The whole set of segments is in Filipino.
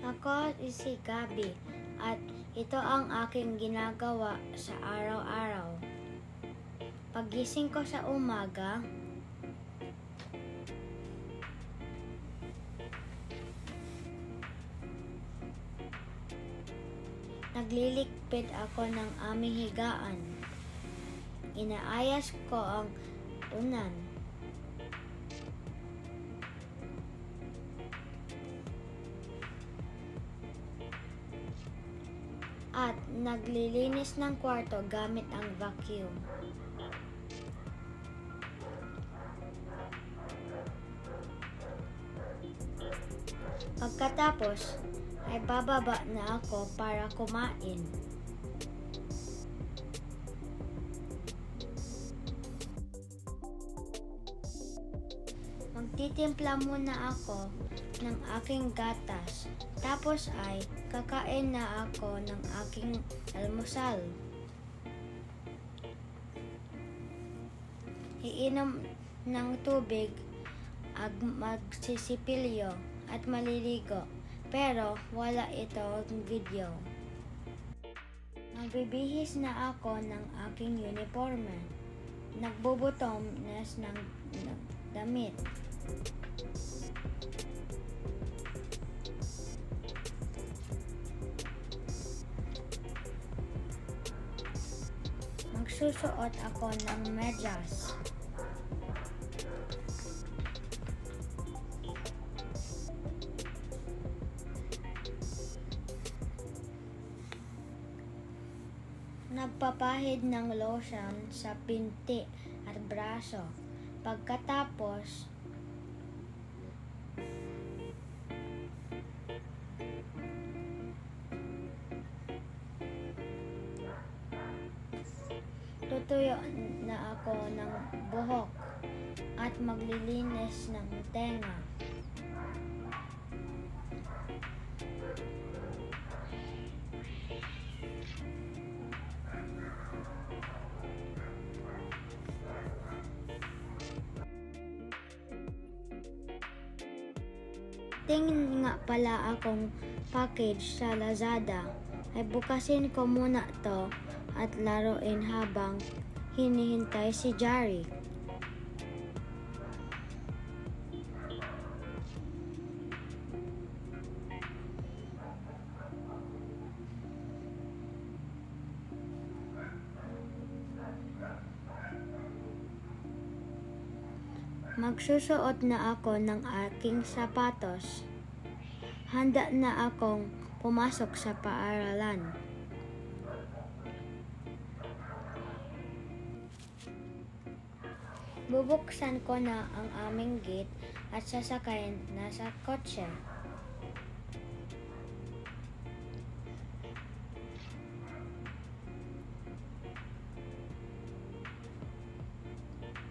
Ako si Gabi at ito ang aking ginagawa sa araw-araw. Pagising ko sa umaga, nagliligpit ako ng aming higaan. Inaayos ko ang unan. At naglilinis ng kwarto gamit ang vacuum. Pagkatapos ay bababa na ako para kumain. Magtitimpla muna ako ng aking gatas. Tapos ay kakain na ako ng aking almusal. Iinom ng tubig at magsisipilyo at maliligo. Pero wala itong video. Magbibihis na ako ng aking uniforme. Nagbubutones ng damit. Magsusuot ako ng medyas. Nagpapahid ng lotion sa pinti at braso. Pagkatapos, tutuyo na ako ng buhok at maglilinis ng tenga. Tingin nga pala akong package sa Lazada, ay bukasin ko muna to at laruin habang hinihintay si Jari. Magsusuot na ako ng aking sapatos. Handa na akong pumasok sa paaralan. Bubuksan ko na ang aming gate at sasakayin na sa kotse.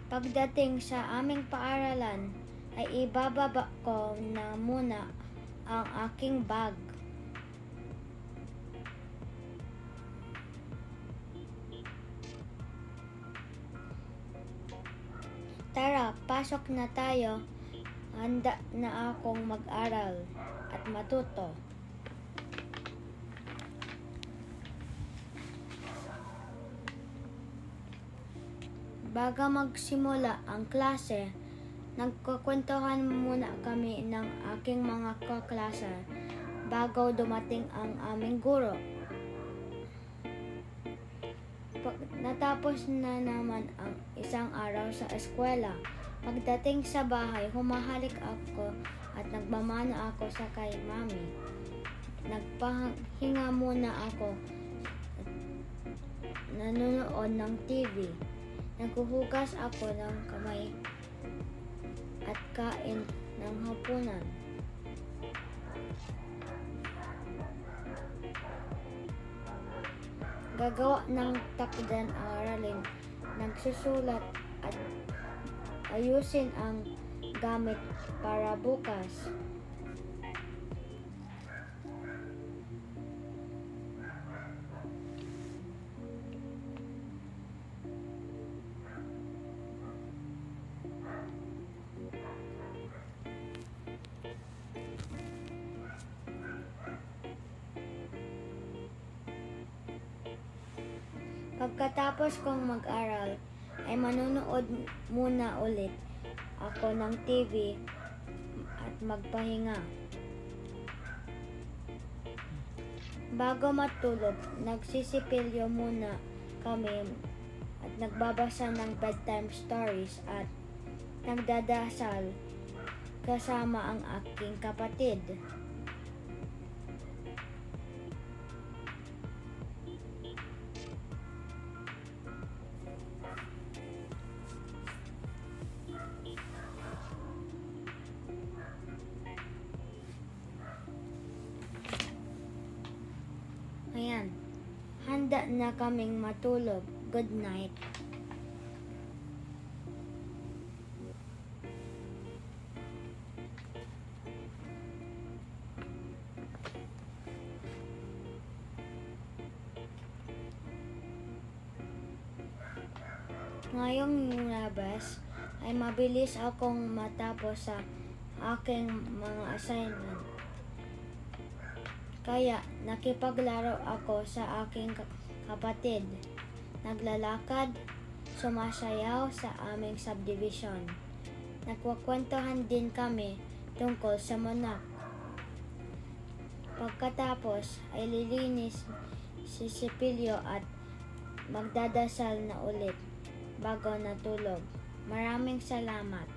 Pagdating sa aming paaralan, ay ibababa ko na muna ang aking bag. Tara, pasok na tayo. Handa na akong mag-aral at matuto. Bago magsimula ang klase, nagkukwentuhan muna kami ng aking mga kaklase bago dumating ang aming guro. Natapos na naman ang isang araw sa eskwela. Pagdating sa bahay, humahalik ako at nagmamana ako sa kay mami. Nagpahinga muna ako at nanonood ng TV. Naghuhugas ako ng kamay at kain ng hapunan. Gagawa ng takdan ang aralin, nagsusulat at ayusin ang gamit para bukas. Pagkatapos kong mag-aral, ay manonood muna ulit ako ng TV at magpahinga. Bago matulog, nagsisipilyo muna kami at nagbabasa ng bedtime stories at nagdadasal kasama ang aking kapatid. Ayan, handa na kaming matulog. Good night. Ngayong labas ay mabilis akong matapos sa aking mga assignment. Kaya nakipaglaro ako sa aking kapatid. Naglalakad, sumasayaw sa aming subdivision. Nagkukwentuhan din kami tungkol sa Monarch. Pagkatapos ay lilinis, sisipilyo at magdadasal na ulit bago natulog. Maraming salamat.